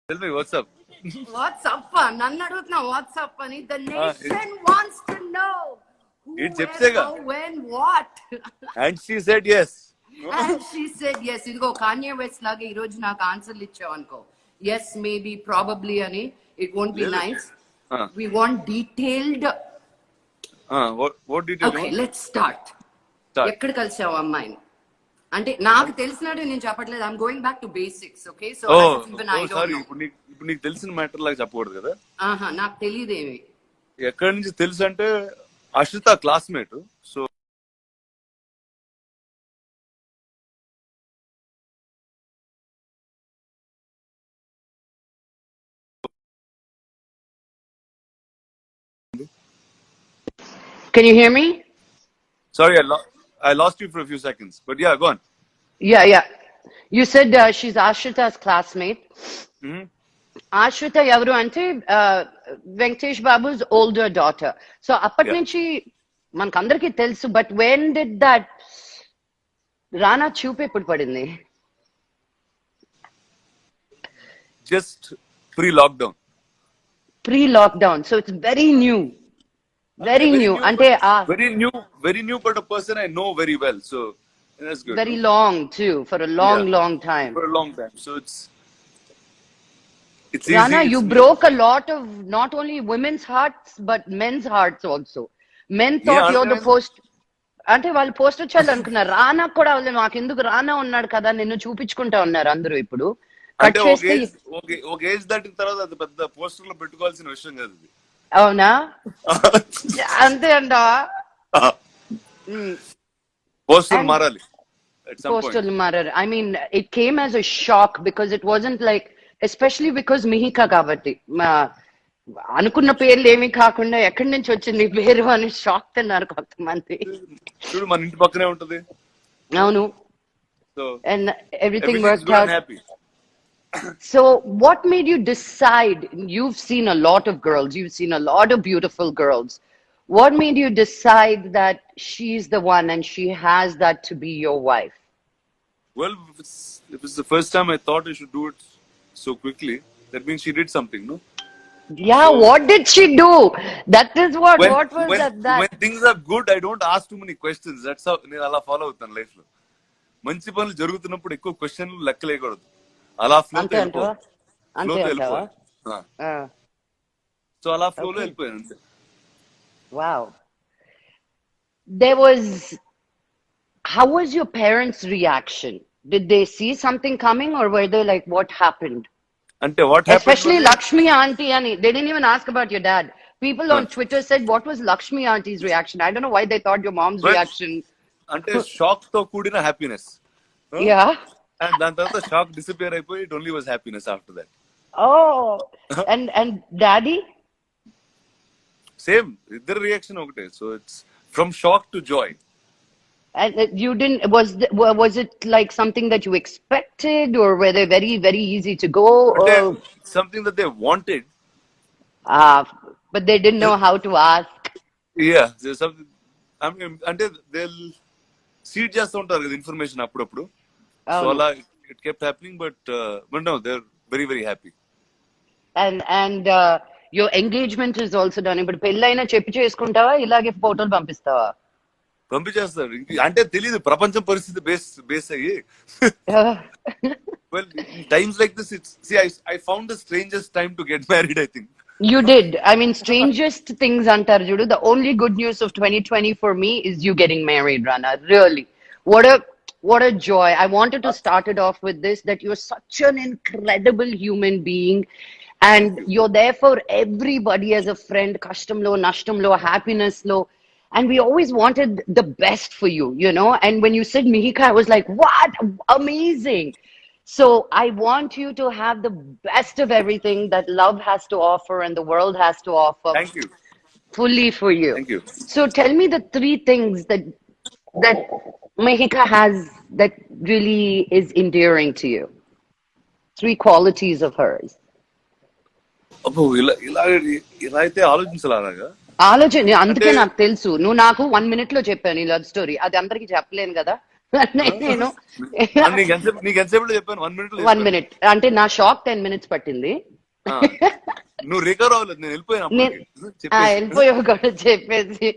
Tell me what's up. What's up? Nannu adutna what's up ani. The nation wants to know who, where, how, when, what. And she said yes. And she said yes. Idigo Kanye West lage ee roju naaku answer ichavu anko. Yes, maybe, probably ani. It won't be nice. We want detailed. What did you do? Okay, let's start. ఎక్కడ కలిసావు అమ్మాయిని అంటే నాకు తెలిసినట్టు నేను చెప్పట్లేదు. I'm going back to basics. Okay, so sorry, ఇప్పుడు నీకు తెలిసిన మ్యాటర్ లాగా చెప్పకూడదు కదా. నాకు తెలియదేమి. ఎక్కడి నుంచి తెలుసు అంటే Ashritha classmate. So Can you hear me? Sorry, I lost you for a few seconds, but yeah, go on. Yeah. You said she's Ashrita's classmate. Ashrita ఎవరు అంటే వెంకటేష్ బాబు's older daughter. So అప్పటి నుంచి మనకందరికీ తెలుసు. But when did that రానా చూపు ఎప్పుడు పడింది? Just pre-lockdown. So it's very new. Very new. Ante very new, but a person I know very well, so that's good. Very long too, for a long time. For a long time, so it's Rana, easy. you broke a lot of not only women's hearts but men's hearts also. Men thought you're the post. అంటే వాళ్ళు poster చేయాలనుకున్నారు. రానా కూడా మాకెందుకు రానా ఉన్నాడు కదా నిన్ను చూపించుకుంటా ఉన్నారు అందరూ. ఇప్పుడు కట్ చేస్తే ఒక ఏజ్ దాటిన తర్వాత అది పెద్ద పోస్టర్ లో పెట్టుకోవాల్సిన విషయం కాదు ఇది. అవునా? అంతే అంట. పోస్టర్ మారాలి. పోస్టర్లు మారారు. I mean, it came as a shock because it wasn't like, especially because Mihika కాబట్టి అనుకున్న పేర్లు ఏమీ కాకుండా ఎక్కడి నుంచి వచ్చింది పేరు అని షాక్ తిన్నారు కొంతమంది. చూడు, మన ఇంటి పక్కనే ఉంటది. అవును. And everything worked out. Happy. So what made you decide? You've seen a lot of girls, you've seen a lot of beautiful girls. What made you decide that she's the one and she has that to be your wife? Well, if it's the first time I thought I should do it so quickly, that means she did something, no? Yeah, so, what did she do? That is what was that? When things are good, I don't ask too many questions. That's how నేను అలా follow అవుతాను life లో. మంచి పనులు జరుగుతున్నప్పుడు ఎక్కువ క్వశ్చన్లు లెక్కలేయకూడదు. అలా ఫ్లో సో అలా ఫ్లోలో వెళ్ళిపోయాను అంతే. Wow. How was your parents' reaction? Did they see something coming or were they like, what happened? Ante what happened? Especially Lakshmi auntie, ani. They didn't even ask about your dad. People on Twitter said, what was Lakshmi auntie's reaction? I don't know why they thought your mom's reaction. Ante shock to kudina happiness. Yeah. And then the shock disappeared. It only was happiness after that. Oh. And daddy? Same. Their reaction okay. So it's from shock to joy. And you didn't, was it like something that you expected or were they very, very easy to go? Or something that they wanted. But they didn't know how to ask. Yeah. There's something, I mean, until they'll seed just on the information appudu. So it kept happening, but no, they're very, very happy. And your engagement is also done. But పెళ్ళైనా చెప్పి చేసుకుంటావా ఇలాగే ఫోటోలు పంపిస్తావా? పంపించేస్తారు. అంటే తెలియదు ప్రపంచం పరిస్థితి బేస్ అయ్యి. Well, in times like this, I found the strangest time to get married, I think. You did. I mean, strangest things antaru judu. The only good news of 2020 for me is you getting married, Rana. Really. What a joy. I wanted to start it off with this, that you're such an incredible human being and you're there for everybody as a friend, kashtamlo, nashtamlo, happiness lo. And we always wanted the best for you, you know. And when you said Mihika, I was like, what? Amazing. So I want you to have the best of everything that love has to offer and the world has to offer. Thank you. Fully for you. Thank you. So tell me the three things that Mihika has that really is endearing to you. Three qualities of hers. అబ్బో ఇలా అయితే ఆలోచించాలగా. ఆలోచన అందుకే నాకు తెలుసు. నువ్వు నాకు 1 minute లో చెప్పాను ఈ లవ్ స్టోరీ. అది అందరికి చెప్పలేను కదా. నేను నీకు ఎంతసేపు చెప్పాను? 1 minute లో 1 minute అంటే నా షాక్ 10 minutes పట్టింది. నువ్వు రికవర్ అవ్వలేదు, నేను వెళ్ళిపోయాను. వెళ్ళిపోయావు కూడా చెప్పేసి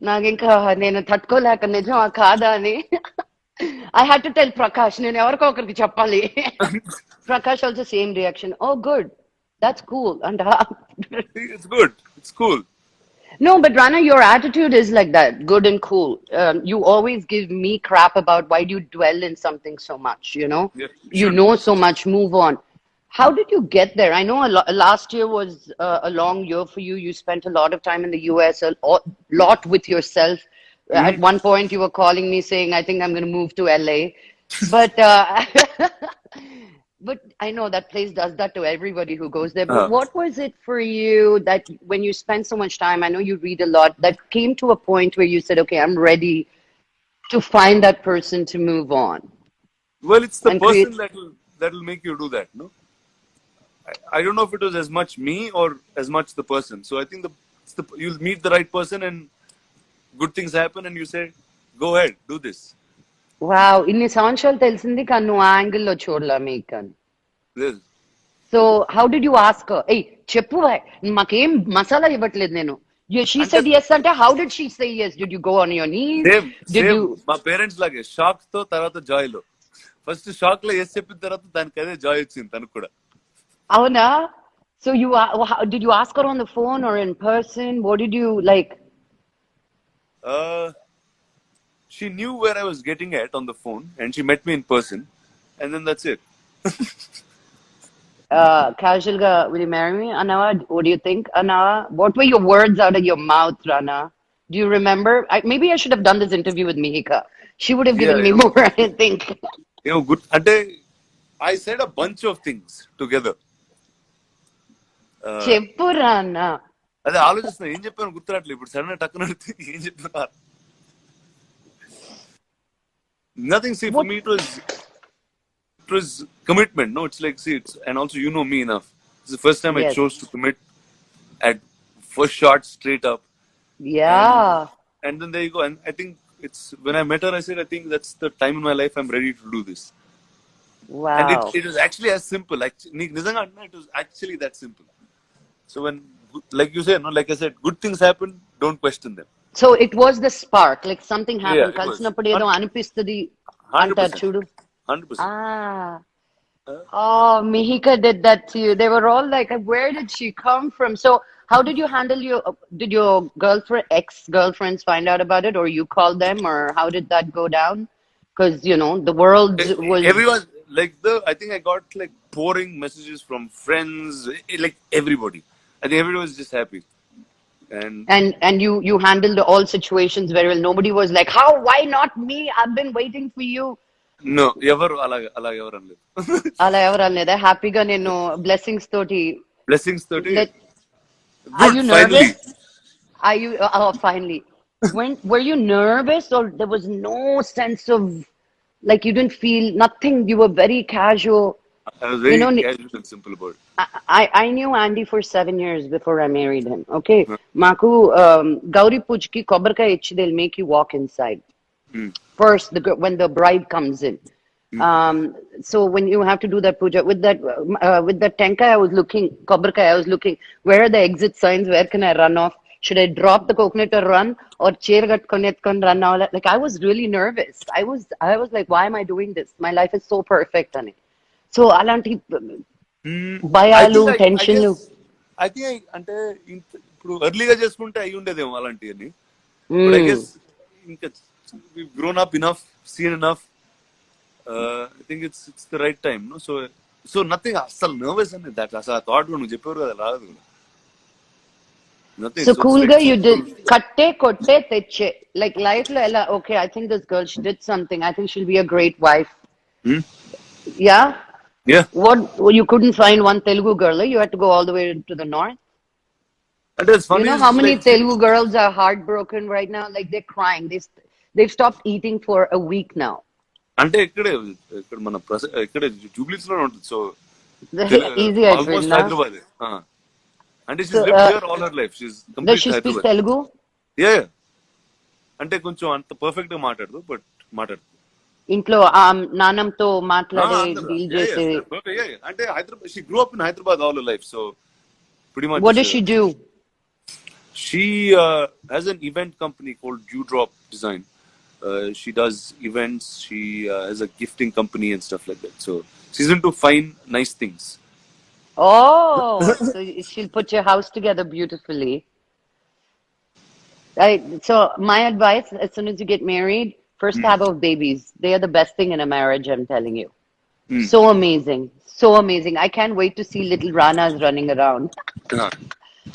నాకు ఇంకా నేను తట్టుకోలేక నిజం కాదా అని I had to tell Prakash, నేను ఎవరికో ఒకరికి చెప్పాలి. Prakash also same reaction, oh good, that's cool అంట. It's good. It's cool. No, but Rana, your attitude is like that, good and cool. You always give me crap about why do you dwell in something so much, you know? Yeah, You should. know so much, move on. How did you get there? I know last year was a long year for you. You spent a lot of time in the US, lot with yourself. At one point, you were calling me saying, I think I'm going to move to LA. But but I know that place does that to everybody who goes there. But what was it for you that when you spend so much time, I know you read a lot, that came to a point where you said, okay, I'm ready to find that person to move on? Well, it's the And person create- that will make you do that, no? I don't know if it was as much me or as much the person. So I think you'll meet the right person and good things happen and you say, go ahead, do this. Wow, ఇన్ని సంవత్సరాలు తెలిసింది కానీ నువ్వు ఆ యాంగిల్లో చూడలా మీకు. This. So how did you ask? ఏయ్ చెప్పు, మాకేం మసాలా ఇవ్వట్లేదు నేను. She said yes అంటే how did she say yes? Did you go on your knees? Did you? మా పేరెంట్స్ లాగే షాక్ తో తర్వాత జాయ్ లో. ఫస్ట్ షాక్ లో ఎస్ చెప్పిన తర్వాత దానికి అదే జాయ్ వచ్చింది తనకు కూడా. అవునా? So did you ask her on the phone or in person? What did you like? She knew where I was getting at on the phone and she met me in person and then that's it. Casual ga, will you marry me? Anava, what do you think? Anava, what were your words out of your mouth, Rana? Do you remember? Maybe I should have done this interview with Mihika. She would have given me more, I think. Good. Ante, I said a bunch of things together. చెప్పు Rana. అదే ఆలోచిస్తున్నా ఏం చెప్పాను గుర్తురాట్లేదు ఇప్పుడు. Sudden టక్కున ఏం చెప్పినా nothing. See, for me it was commitment. No, it's like, see, and also you know me enough. It's the first time I chose to commit at first shot straight up. Yeah. And then there you go. And I think it's when I met her, I said, I think that's the time in my life I'm ready to do this. Wow. And it was actually as simple. Nizanga, it was actually that simple. So when, like you said, no, like I said, good things happen, don't question them. So it was the spark, like something happened. Yeah, కలిసినప్పుడు ఏదో అనిపిస్తుంది 100%. అంటారు చూడు. 100%. Oh, Mihika did that to you. They were all like, where did she come from? So how did you handle did your ex-girlfriends find out about it, or you called them, or how did that go down? Because, you know, the world was... Everyone, I think I got like pouring messages from friends, like everybody. I think everyone was just happy. And you handled all situations very well. Nobody was like, how, why not me? I've been waiting for you. No, ఎవరు అలా ఎవరు అనలేదు. అలా ఎవరు అనలేదా? హ్యాపీగా నేను blessings తోటి Are you nervous? Finally. Were you nervous, or there was no sense of, like, you didn't feel nothing? You were very casual. I was very casual and simple about it. I knew Andy for 7 years before I married him. Okay, Maku Gauri Pujki Kobarka ichi, they'll make you walk inside. First, when the bride comes in. So when you have to do that puja with that tenkai, I was looking, kobarkai, I was looking, where are the exit signs? Where can I run off? Should I drop the coconut or run, or chair gatkonetkan run now? Like, I was really nervous. I was like, why am I doing this? My life is so perfect, honey. So alanti భయాలు, tension. I think అంటే ఇప్పుడు ఎర్లీగా చేసుకుంటే అయి ఉండేదేమో అలాంటివన్నీ. But I guess ఇంకా we've grown up enough, seen enough. I think it's the right time, no? So nothing. అసలు nervous అనేది that అసలు ఆ thought నువ్వు చెప్పారు కదా రాదు. Nothing. So cool గా you did కట్టే కొట్టే తెచ్చే, like life లో ఎలా, okay, I think this girl, she did something, I think she'll be a great wife. Yeah. What, you couldn't find one Telugu girl, you had to go all the way to the north? And it's funny, you know how many Telugu girls are heartbroken right now, like they're crying, they've stopped eating for a week now. అంటే ఇక్కడ మన ఇక్కడ జూబ్లీస్ లో ఉంటుంది. So easy almost Hyderabad. And she's lived here all her life. She's completely Does she speak Telugu? Yeah. అంటే కొంచెం అంత perfect గా మాట్లాడదు, బట్ మాట్లాడదు. ఇంట్లో నాన్నంతో మాట్లాడే Andhra. డీల్ Yeah, చేసే. yeah. Okay, yeah, yeah. And Hyderabad, she grew up in Hyderabad all her life, so pretty much. What does she do? She has an event company called Dewdrop Design. She does events. She has a gifting company and stuff like that. So she's into fine, nice things. Oh, so she'll put your house together beautifully. Right. So my advice, as soon as you get married, first Mm. have babies. They are the best thing in a marriage, I'm telling you. Mm. So amazing. So amazing. I can't wait to see little Ranas running around. Uh,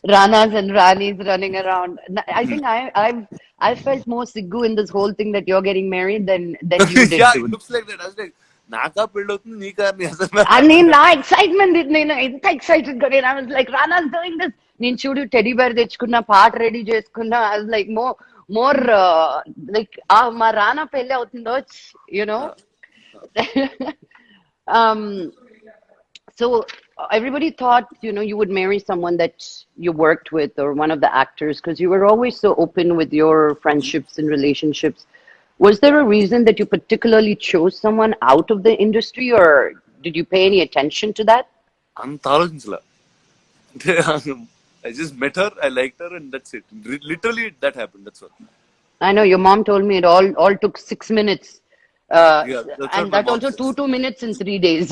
Ranas and Ranis running around. I mm. think I felt more siggu in this whole thing that you're getting married than you did, Yeah, it dude. looks like that. I was like, Naka పెళ్ళవుతుంది నీ కార్ని అసలు And నా excitement నేను ఎంత excited గా నేను I was like Rana's doing this నేను చూడు టెడీ బేర్ తెచ్చుకున్నా పాట రెడీ చేసుకున్నా I was like more like మా రానా పెళ్ళి అవుతుందో you know um so everybody thought you would marry someone that you worked with or one of the actors because you were always so open with your friendships and relationships. Was there a reason that you particularly chose someone out of the industry, or did you pay any attention to that? అంత ఆలోచించలా I just met her, I liked her, and that's it. Literally, that happened. That's all. I know your mom told me it all took 6 minutes, Yeah, that's and what my that mom also says. two minutes in 3 days.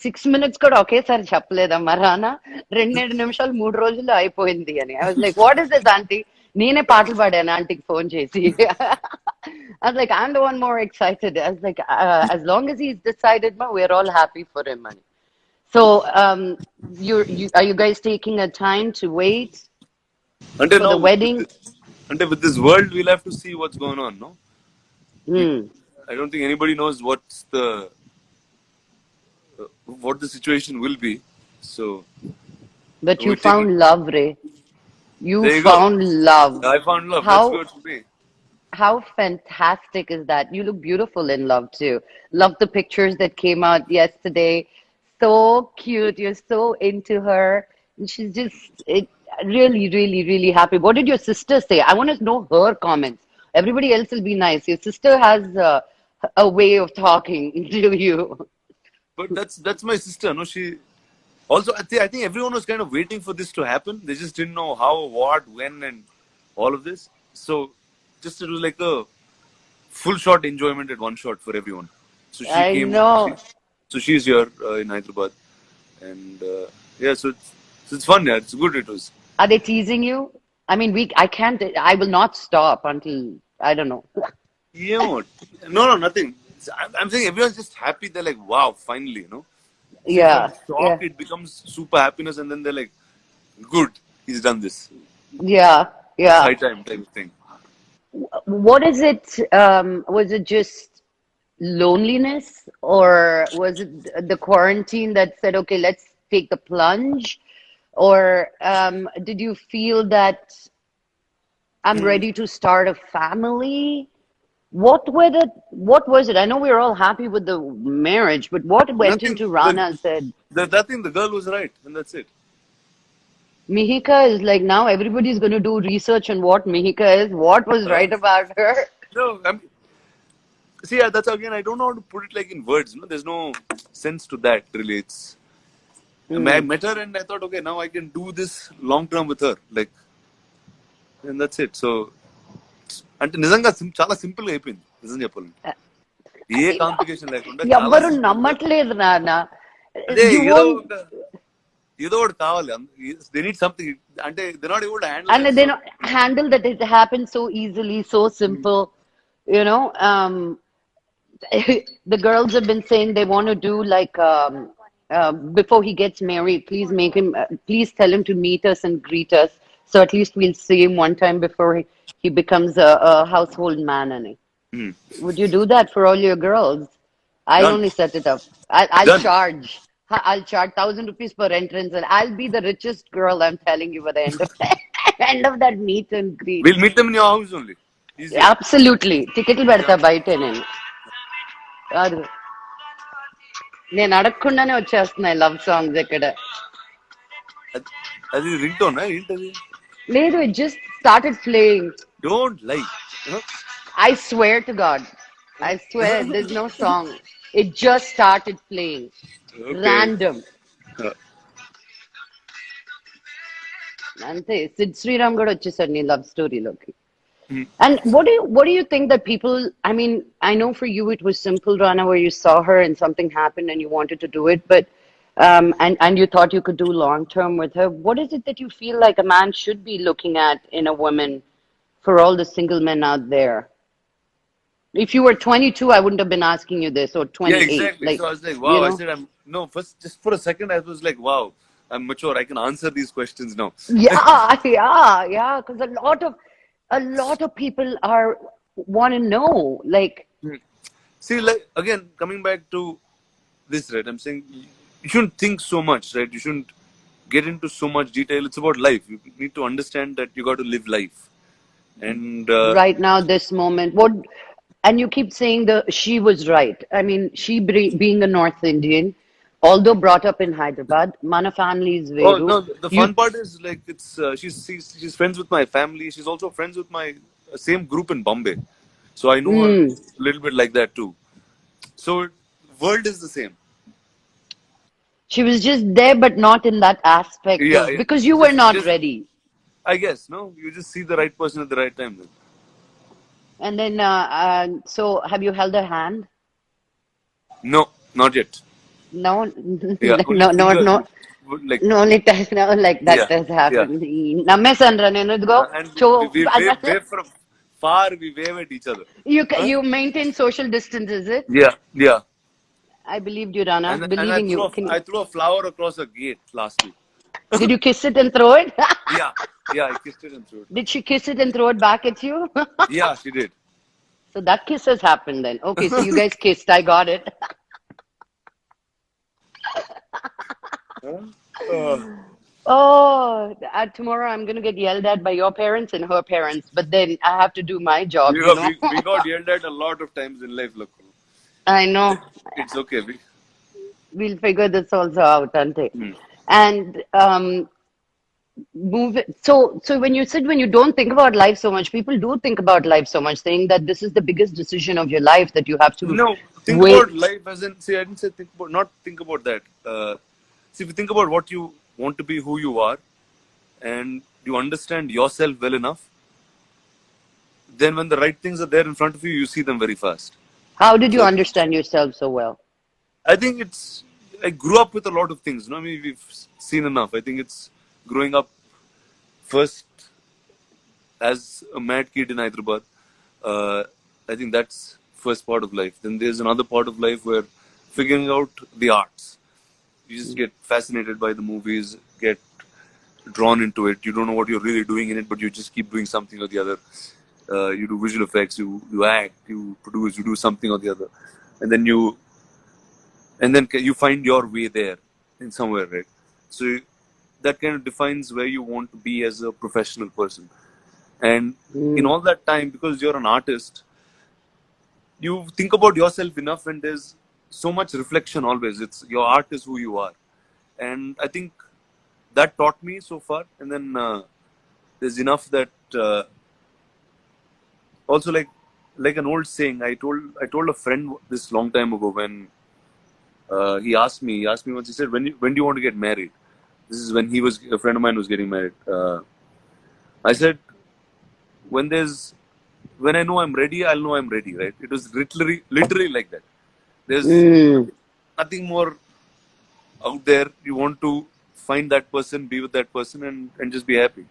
6 minutes కూడా ఒకేసారి చెప్పలేదమ్మా రానా 2 నిమిషాలు 3 రోజుల్లో అయిపోయింది అని. I was like, what is this auntie? నేనే పాటలు పాడాను ఆంటీకి ఫోన్ చేసి. I was like, I'm the one more excited. I was like, as long as he's decided, we're all happy for him. Man. So, are you guys taking a time to wait అంటే for now the wedding? అంటే with this world, we'll have to see what's going on, no? Hmm. I don't think anybody knows what the situation will be. So But you we'll take it. found love, Ray. You There you go. found love. I found love. That's How good for me. how fantastic is that? You look beautiful in love too. Love the pictures that came out yesterday. So cute. You're so into her. And she's just really, really, really happy. What did your sister say? I want to know her comments. Everybody else will be nice. Your sister has a way of talking to you. But that's my sister. No, she also. I think everyone was kind of waiting for this to happen. They just didn't know how, what, when, and all of this. So just it was like a full shot enjoyment at one shot for everyone. So she I came. know. So she's here in Hyderabad, and yeah. So it's fun. Yeah, it's good. It was. Are they teasing you? I mean, I can't, I will not stop until, I don't know. Yeah. No, nothing. I'm saying everyone's just happy. They're like, wow, finally, See, from Yeah, shock, yeah, it becomes super happiness, and then they're like, good, he's done this. yeah, It's yeah. high time type of thing. What is it? Was it just loneliness, or was it the quarantine that said, okay, let's take the plunge? Or did you feel that I'm Hmm. ready to start a family? What was it? I know we were all happy with the marriage, but what went Nothing. into Rana and said, Nothing. The girl was right, and that's it. Mihika is like now everybody's going to do research on what Mihika is, what was Uh, right about her. no, see, yeah, that's again. I don't know how to put it like in words. There's no sense to that. Really, I Hmm. met her, and I thought, okay, now I can do this long term with her, like, and that's it. So, అంటే నిజంగా చాలా simple గా అయిపోయింది నిజం చెప్పాలంటే ఏ I know. Complication లేకుండా చాలా ఎవ్వరు సింపుల్ గా నమ్మట్లేదు నాన్న. అదే You ఏదో won't, ఒక ఏదో ఒకటి కావాలి దే నీడ్ సంథింగ్ అంటే they not able to handle and that they so not handle that it happens so easily, so simple. You know, the girls have been saying they want to do like before he gets married, please please tell him to meet us and greet us. So at least we'll see him one time before he becomes a household man. And would you do that for all your girls? I'll done only set it up. I'll done charge. I'll charge 1,000 rupees per entrance, and I'll be the richest girl. I'm telling you by the end of end of that meet and greet. Will meet them in your house only easy Absolutely. టికెట్లు పెడతా బయట నేను. కాదు, నేను అడగకుండానే వచ్చేస్తున్నాయి love songs ఇక్కడ. అది రింగ్ టోన్ ఏంటది లేదు, it just started playing. Don't lie I swear to God. I swear, there's no song. It just started playing. Okay. Random. Uh, అంతే సిద్ శ్రీరామ్ కూడా వచ్చేసాడు నీ లవ్ స్టోరీలోకి. mm. And what do you think that people, I mean, I know for you it was simple, Rana, where you saw her and something happened and you wanted to do it, but and you thought you could do long term with her. What is it that you feel like a man should be looking at in a woman for all the single men out there? If you were 22, I wouldn't have been asking you this, or Yeah, 28. exactly. Like, So I was like, you wow. I know, said, I'm no. First, just for a second, I was like, wow. I'm mature. I can answer these questions now. yeah, yeah, because a lot of people are want to know, like, Mm. See, like again, coming back to this, right? I'm saying you shouldn't think so much, right? You shouldn't get into so much detail. It's about life. You need to understand that you got to live life, and right now, this moment. And you keep saying she was right. I mean, she being a North Indian, although brought up in Hyderabad, mana family is oh Veru. no, the You, fun part is like it's she's friends with my family. She's also friends with my same group in Bombay, so I know her mm, a little bit like that too. So world is the same. she was just there, but not in that aspect Yeah, of yeah. because you were not Just ready. I guess no. You just see the right person at the right time. Then. And then, so have you held her hand? No, not yet. No, Yeah, only no, no, fingers. no. Like No, it does not like that yeah, does yeah. happen. Nammesandra, నేను ఇదిగో And చో we wave from far. We wave at each other. Huh? you maintain social distance, is it? Yeah, yeah. I believed you, Rana. And I Believing you. I threw a flower across a gate last week. Did you kiss it and throw it? Yeah, yeah. I kissed it and threw it. Did she kiss it and throw it back at you? Yeah, she did. So that kiss has happened then. Okay, so you guys kissed. I got it. Huh? Uh, Oh, tomorrow I'm going to get yelled at by your parents and her parents, but then I have to do my job, we got yelled at a lot of times in life. Look, I know. it's okay. We'll figure this also out, Ante. Hmm. And move it. So when you don't think about life so much, people do think about life so much, saying that this is the biggest decision of your life that you have to No, think about wait. life as in, see, I didn't say think about, not think about that. See, if you think about what you want to be, who you are, and you understand yourself well enough, then when the right things are there in front of you, you see them very fast. How did you So understand yourself so well? I think I grew up with a lot of things. I mean, we've seen enough. I think it's growing up first as a mad kid in Hyderabad. I think that's first part of life. Then there's another part of life where figuring out the arts. You just get fascinated by the movies, get drawn into it. You don't know what you're really doing in it, but you just keep doing something or the other. You do visual effects, you act, you produce, you do something or the other, and then you find your way there in somewhere, right? So that kind of defines where you want to be as a professional person. And in Mm. all that time, because you're an artist, you think about yourself enough, and there's so much reflection always. It's your art is who you are, and I think that taught me so far. And then there's enough that also like an old saying. I told a friend this long time ago when he asked me once. He said, when do you want to get married? This is when a friend of mine was getting married. I said, when I know I'm ready, I'll know I'm ready, right? It was literally like that. There's Mm. nothing more out there. You want to find that person, be with that person, and just be happy.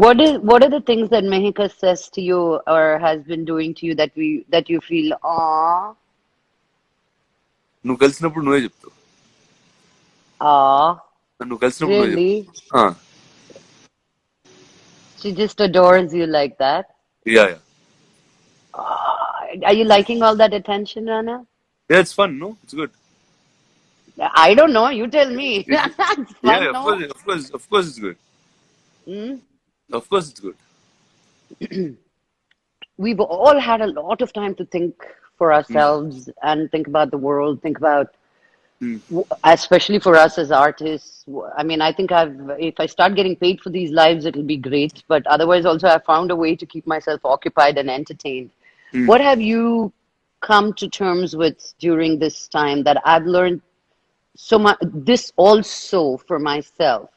What are the things that Mehika says to you or has been doing to you that you feel, ah, నువ్వు కలిసినప్పుడు నువ్వే చెప్తావు ah, నువ్వు కలిసినప్పుడు నువ్వే really? చెప్తావు She just adores you like that. Yeah yeah Ah, are you liking all that attention, Rana? Yeah, it's fun, no? It's good. I don't know. You tell me. It's fun, Yeah, no? of course it's good. Mm? Of course it's good. We've all had a lot of time to think for Mm. ourselves and think about the world, think about, Mm. especially for us as artists. I mean, I think if I start getting paid for these lives, it'll be great. But otherwise, also, I've found a way to keep myself occupied and entertained. What have you come to terms with during this time that I've learned so much? This also for myself,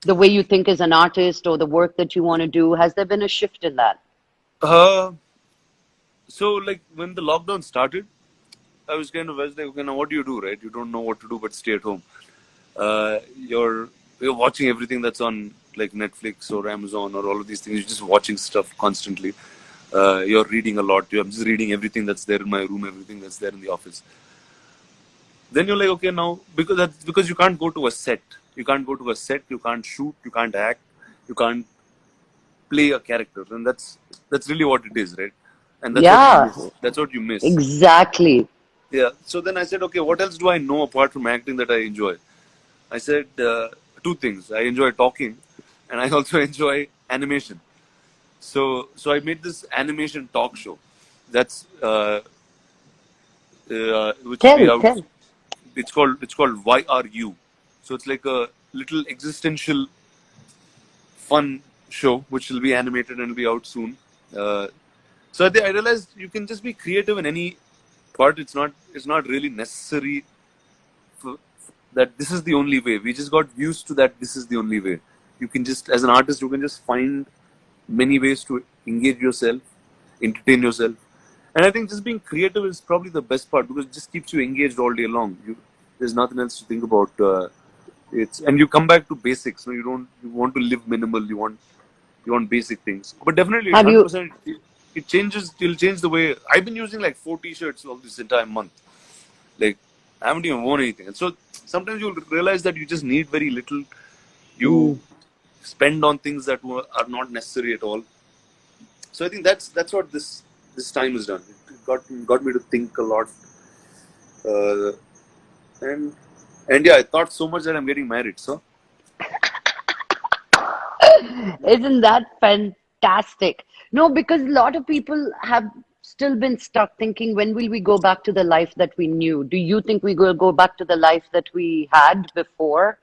the way you think as an artist or the work that you want to do, has there been a shift in that? Uh, so like when the lockdown started, I was like, okay, now what do you do, right? You don't know what to do but stay at home. Uh, you're you're watching everything that's on like Netflix or Amazon or all of these things. You're just watching stuff constantly. You're reading a lot. I'm just reading everything that's there in my room, everything that's there in the office. Then you're like, okay, now because you can't go to a set. You can't go to a set. You can't shoot. You can't act. You can't play a character, and that's really what it is, right? And that's what you Yeah, miss. That's what you miss. exactly. Yeah. So then I said, okay, what else do I know apart from acting that I enjoy? I said two things. I enjoy talking, and I also enjoy animation. So I made this animation talk show. That's which will be Tell, out. tell. It's called Why Are You? So it's like a little existential fun show which will be animated and will be out soon. So I realized you can just be creative in any part. It's not really necessary for, that this is the only way. We just got used to that this is the only way. You can just, as an artist, you can just find many ways to engage yourself, entertain yourself. And I think just being creative is probably the best part because it just keeps you engaged all day long. There's nothing else to think about. And you come back to basics. No, you want to live minimal. You want basic things. But definitely, Have you 100%, it changes. It'll change the way I've been using like 4 T-shirts all this entire month. Like I haven't even worn anything. And so sometimes you'll realize that you just need very little. You spend on things that are not necessary at all. So I think that's what this time has done. It got me to think a lot, uh, and and yeah, I thought so much that I'm getting married. So Isn't that fantastic? No, because a lot of people have still been stuck thinking, when will we go back to the life that we knew? Do you think we will go back to the life that we had before,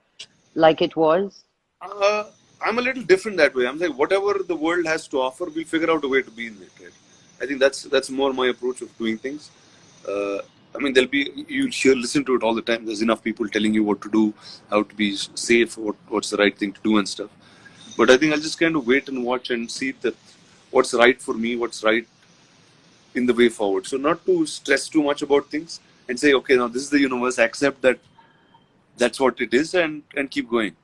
like it was? uh, I'm a little different that way. I'm like whatever the world has to offer, we'll figure out a way to be in it. Right? I think that's more my approach of doing things. I mean, you'll listen to it all the time. There's enough people telling you what to do, how to be safe, what's the right thing to do and stuff. But I think I'll just kind of wait and watch and see that what's right for me, what's right in the way forward. So not to stress too much about things and say, okay, now this is the universe, accept that that's what it is and keep going.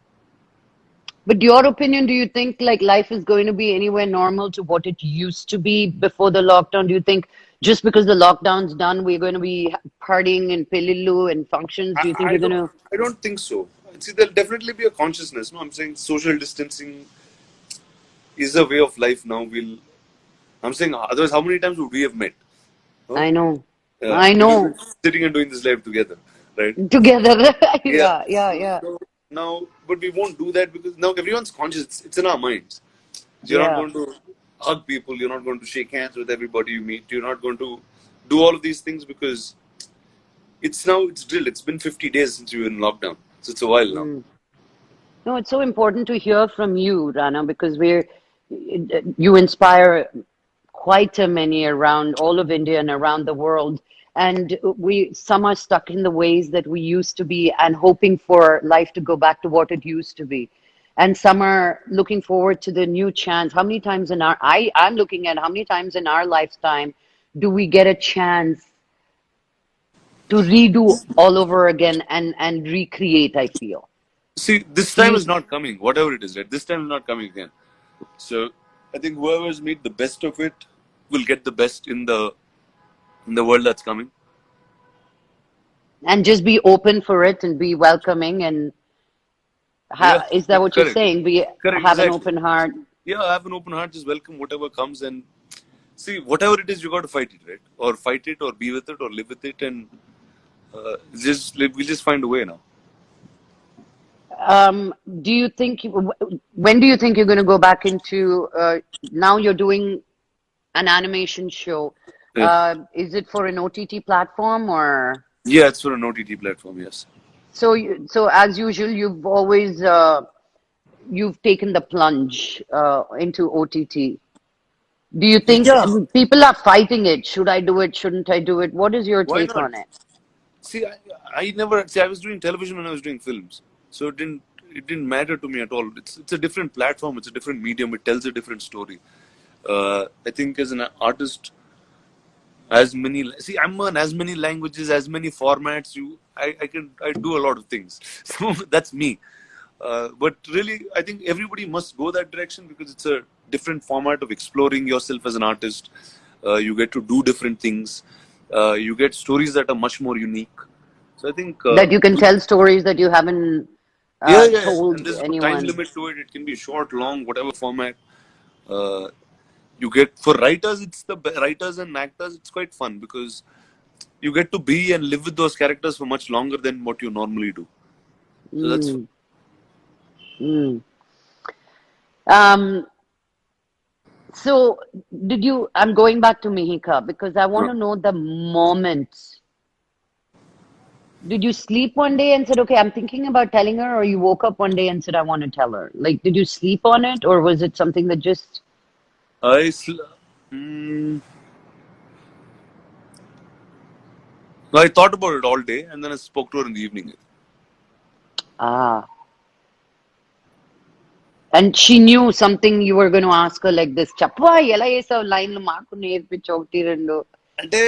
But your opinion, do you think like life is going to be anywhere normal to what it used to be before the lockdown? Do you think just because the lockdown's done, we're going to be partying in Pililu and functions? Do you think I you're going don't to? I don't think so. See, there'll definitely be a consciousness. No, I'm saying social distancing is a way of life now. I'm saying otherwise, how many times would we have met? No? I know. I Because we're know. sitting and doing this live together, right? Together. Yeah. Yeah, yeah, yeah. So now, but we won't do that because now everyone's conscious. It's in our minds. You're not Yeah. going to hug people. You're not going to shake hands with everybody you meet. You're not going to do all of these things because it's drilled. It's been 50 days since you were in lockdown. So it's a while now. Mm. No, it's so important to hear from you, Rana, because you inspire quite a many around all of India and around the world. And some are stuck in the ways that we used to be and hoping for life to go back to what it used to be. And some are looking forward to the new chance. How many times I'm looking at how many times in our lifetime do we get a chance to redo all over again and recreate, I feel. See, this Do time you is not coming. Whatever it is, right? This time is not coming again. So I think whoever's made the best of it will get the best in the world that's coming. and just be open for it and be welcoming and Yeah, is that what you're correct. saying? Correct, Have an exactly. open heart. Yeah, have an open heart, just welcome whatever comes and see whatever it is you got to fight it, right? Or fight it or be with it or live with it and we'll just find a way now. Do you think when do you think you're going to go back into now you're doing an animation show? Yeah. Is it for an OTT platform or Yeah, it's for an OTT platform, yes. so as usual you've always you've taken the plunge into OTT. Do you think Yeah, people are fighting it? Should I do it? Shouldn't I do it? What is your why take not? on it? See, I never see. I was doing television when I was doing films, so it didn't matter to me at all. It's a different platform. It's a different medium. It tells a different story. I think as an artist, as many see, I'm on as many languages, as many formats. I do a lot of things. So that's me. But really, I think everybody must go that direction because it's a different format of exploring yourself as an artist. You get to do different things. You get stories that are much more unique. So I think, That you can tell stories that you haven't yeah, and told there's no time anyone. limit to it. It can be short, long, whatever format. Uh, you get for writers, writers and actors. It's quite fun because you get to be and live with those characters for much longer than what you normally do. So that's fun. Mm, mm. Um, so I'm going back to Mihika because I want Uh, to know the moment. Did you sleep one day and said, okay, I'm thinking about telling her, or you woke up one day and said, I want to tell her? Like, did you sleep on it, or was it something that just, I sl- mm, no, I thought about it all day and then I spoke to her in the evening. ah, and she knew something you were going to ask her like this, Chapwa, ela yesav line lo maaku nerpichu okti rendu. అంటే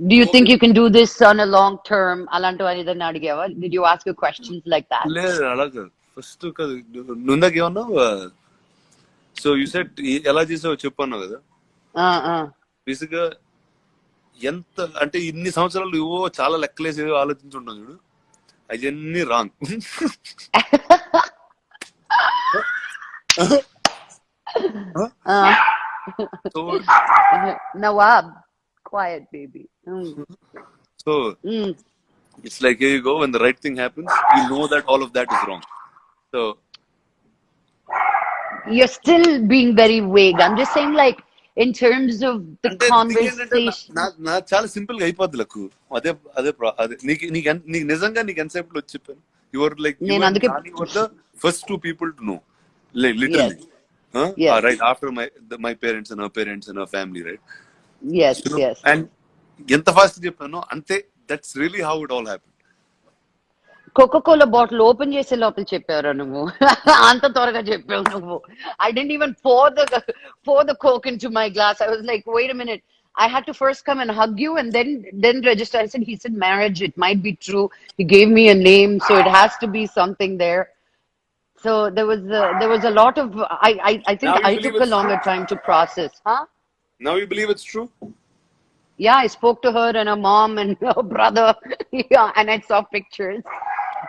Do you think you can do this on a long term? Alantu anidana adigava? Did you ask her questions like that? లేదు అలా కాదు first కాదు నువ్వు ఇందాక ఏమన్నావు so you set ఎలా చేసావో చెప్పన్నావు కదా Uh, బేసిక్ గా ఎంత అంటే ఇన్ని సంవత్సరాలు ఇవో చాలా లెక్కలేసేదో ఆలోచించుంటాం చూడు అవన్నీ wrong uh. So Nawab, quiet baby. So Mm. It's like here you go when the right thing happens you know that all of that is wrong so You're still being very vague. I'm just saying, like, in terms of the అంటే thing ఏంటంటే conversation. నా చాలా simple గా అయిపోద్ది లకు అదే అదే అదే నీకు నిజంగా నీకు ఎంతసేపు వచ్చి చెప్పాను యువర్ లైక్ యూ నేను అండ్ అందుకే Nani were the first two people to know yes, literally yes, right after my parents and our family right yes, yes. And ఎంత ఫాస్ట్ చెప్పానో అంతే that's really how it all happen Coca Cola bottle open చేసే లోపల చెప్పారా నువ్వు అంత త్వరగా చెప్పావు నువ్వు I didn't even pour the coke into my glass. I was like, wait a minute. I had to first come and hug you and then register. I said, he said marriage. It might be true. He gave me a name, so it has to be something there. So there was a lot of I think Now you I believe took a it's true? longer time to process. Huh? Now you believe it's true? Yeah, I spoke to her and her mom and her brother. Yeah, and I saw pictures.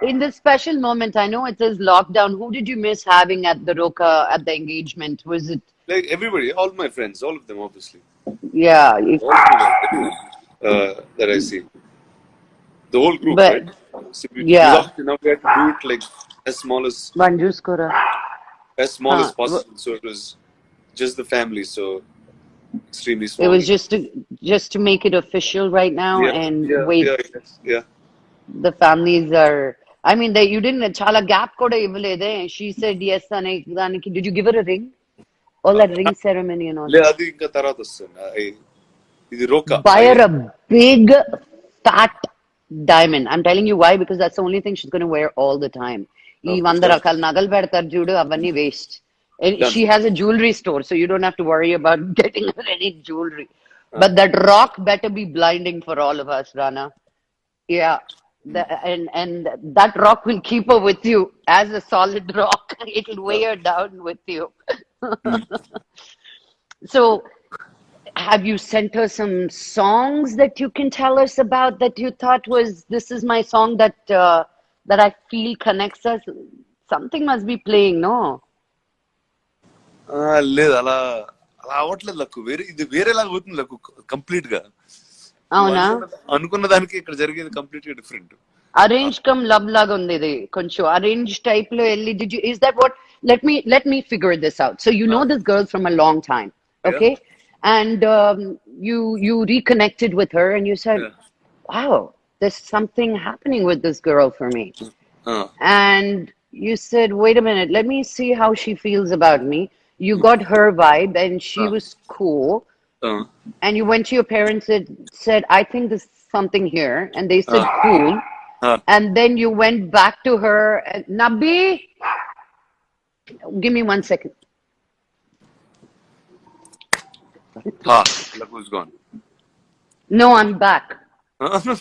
In this special moment, I know it is lockdown. Who did you miss having at the Roka at the engagement? Was it? Like everybody, all my friends, all of them, obviously. Yeah, All of them, everyone, that I see. The whole group, but right? So yeah, now we had to do it like as small as Banjus Kora. Huh. possible. So it was just the family, so extremely It small. was just to make it official right now Yeah, and yeah, wait. yeah, yes, yeah. The families are. I mean, you didn't. Chala gap koda ivvalede. She said yes, daniki. Did you give her a ring? All that ring ceremony and all. అది ఇంకా తర్వాత వస్తుంది ఇది రోకా Buy her a big fat diamond. I'm telling you why, because that's the only thing she's going to wear all the time. ఈ Okay, 100 రకాల నగలు పెడతారు చూడు అవన్నీ waste. And done. she has a jewelry store, so you don't have to worry about getting her any jewelry. But that rock better be blinding for all of us, Rana. Yeah. And that rock will keep her with you as a solid rock. It'll weigh her down with you. So have you sent her some songs that you can tell us about that you thought was this is my song that I feel connects us? Something must be playing, no? లేదు అలా అలా అవ్వట్లేదు luck ఇది వేరేలాగా అవుతుంది luck complete గా అవునా? అనుకున్న దానికి ఇక్కడ జరిగేది కంప్లీట్ గా different Arrange come love laga undi ఇది కొంచెం arrange type లో వెళ్ళి did you is that what let me figure this out. So you know this girl from a long time, okay? And you reconnected with her and you said, wow, there's something happening with this girl for me. And you said, wait a minute, let me see how she feels about me. you got her vibe, and she Uh, was cool. uh, And you went to your parents and said, I think there's something here. And they said, uh, cool. uh, And then you went back to her and, Nabi, give me 1 second. Look who's gone. No, I'm back. Uh,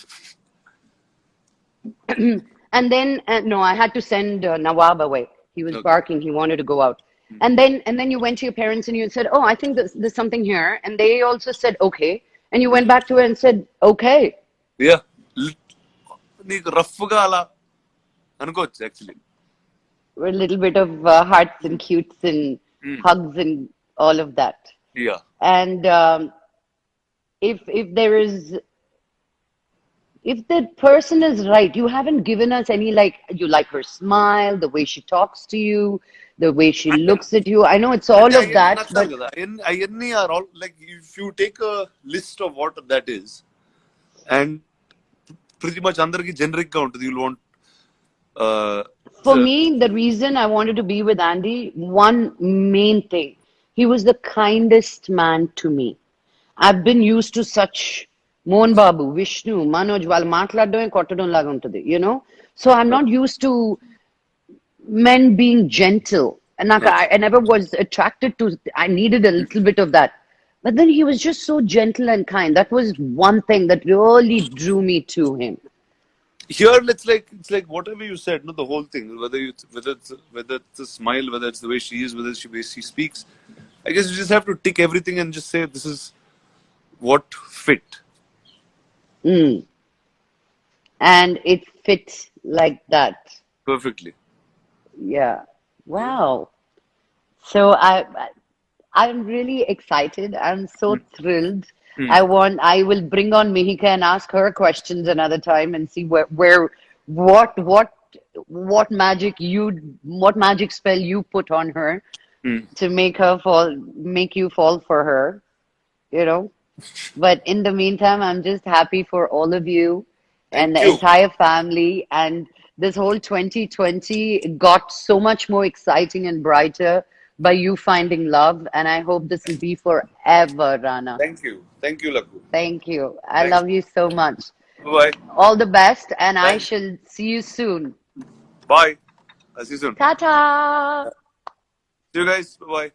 And then, no, I had to send Nawab away. He was okay. barking. He wanted to go out. And then you went to your parents and you said, oh, I think there's something here. And they also said, okay. And you went back to her and said, okay. Yeah. నీకు రఫ్గా అలా అనుకోవచ్చు actually. A little bit of hearts and cutes and hugs and all of that. Yeah. And if there is, if the person is right, you haven't given us any, like, you like her smile, the way she talks to you, the way she అంటే looks at you. I know it's all అంటే of అవన్నీ that, నచ్చాలి but కదా. అవన్నీ are all like if you take a list of what that is and pretty much అందరికి generic గా ఉంటుంది. You want for me, the reason I wanted to be with Andy, one main thing, he was the kindest man to me. I've been used to such Mohan Babu, Vishnu, Manoj, వాళ్ళు మాట్లాడడమే కొట్టడం లాగా ఉంటుంది, you know? So I'm not used to men being gentle. And like, I never was attracted to, I needed a little bit of that. But then he was just so gentle and kind. That was one thing that really drew me to him. here it's like whatever you said, no, the whole thing, whether it's a smile, whether it's the way she is, whether she way she speaks. I guess you just have to tick everything and just say this is what fit Mm. And it fits like that. perfectly. Yeah. Wow. So I'm really excited. I'm so thrilled. I will bring on Mihika and ask her questions another time and see what magic spell you put on her to make you fall for her, you know. But in the meantime, I'm just happy for all of you and Thank the you. entire family. And this whole 2020 got so much more exciting and brighter by you finding love. And I hope this will be forever, Rana. Thank you Lakku. Thank you. I Thanks. love you so much. Bye. All the best. And I Thanks. shall see you soon. Bye. I'll see you soon. Ta-ta. See you guys. Bye.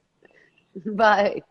Bye.